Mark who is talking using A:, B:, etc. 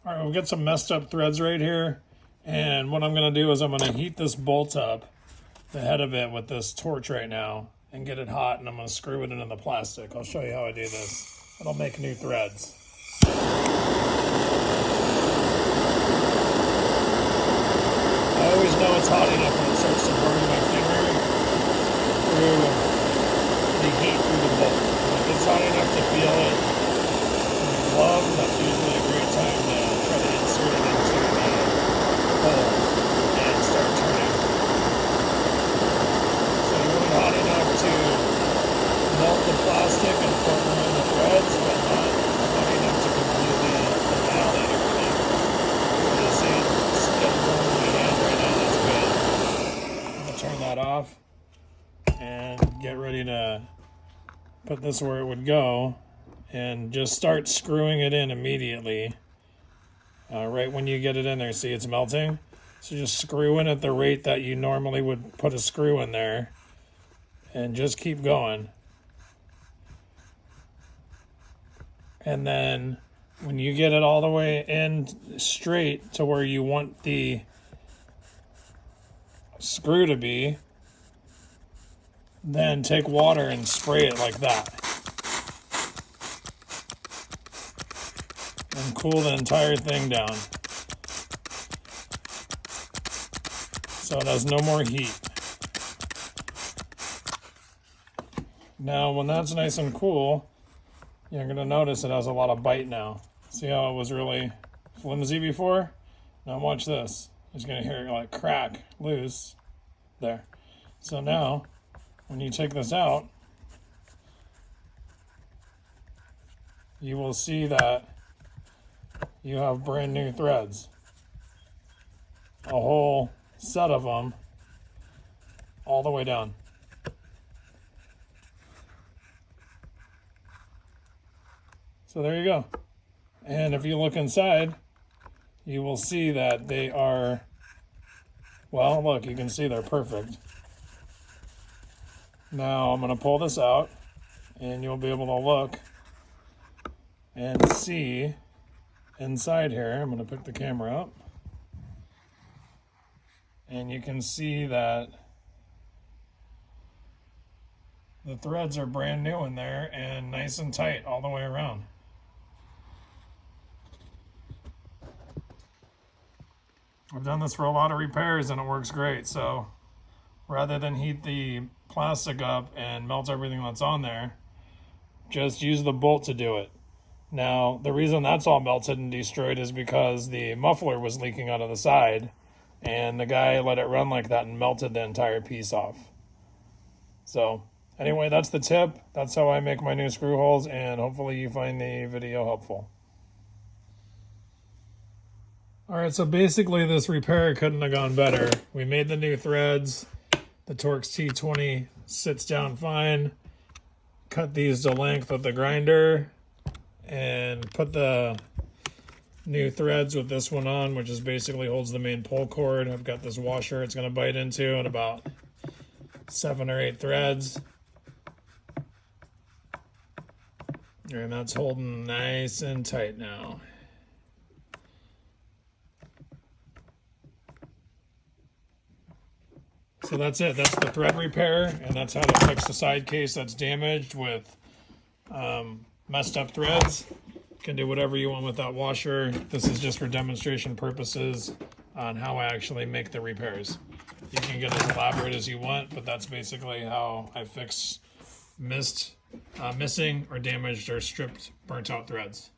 A: All right, we'll get some messed up threads right here. And what I'm going to do is I'm going to heat this bolt up, the head of it, with this torch right now and get it hot, and I'm going to screw it into the plastic. I'll show you how I do this. It'll make new threads. I always know it's hot enough when it starts to burn my finger through the heat through the bolt. When it gets hot enough to feel it from the glove, that's usually a great time to try to insert it into the hole and start turning. So you want it hot enough to melt the plastic and form around the threads, but not hot enough to completely annihilate everything. You see it getting warm in my hand right now. That's good. I'm going to turn that off and get ready to put this where it would go and just start screwing it in immediately. Right when you get it in there, see it's melting. So just screw in at the rate that you normally would put a screw in there and just keep going. And then when you get it all the way in straight to where you want the screw to be, then take water and spray it like that. And cool the entire thing down so it has no more heat. Now when that's nice and cool, you're going to notice it has a lot of bite now. See how it was really flimsy before? Now watch this. You're just going to hear it like crack loose there. So now when you take this out, you will see that you have brand new threads. A whole set of them all the way down. So there you go. And if you look inside, you will see that they are, well, look, you can see they're perfect. Now I'm going to pull this out and you'll be able to look and see inside here. I'm going to pick the camera up and you can see that the threads are brand new in there and nice and tight all the way around. I've done this for a lot of repairs and it works great. So rather than heat the plastic up and melt everything that's on there, just use the bolt to do it. Now, the reason that's all melted and destroyed is because the muffler was leaking out of the side and the guy let it run like that and melted the entire piece off. So anyway, that's the tip. That's how I make my new screw holes, and hopefully you find the video helpful. All right, so basically this repair couldn't have gone better. We made the new threads. The Torx T20 sits down fine. Cut these to length with the grinder and put the new threads with this one on, which is basically holds the main pull cord. I've got this washer it's going to bite into and about 7 or 8 threads. And that's holding nice and tight now. So that's it. That's the thread repair, and that's how to fix the side case that's damaged with messed up threads. You can do whatever you want with that washer. This is just for demonstration purposes on how I actually make the repairs. You can get as elaborate as you want, but that's basically how I fix missing or damaged or stripped, burnt out threads.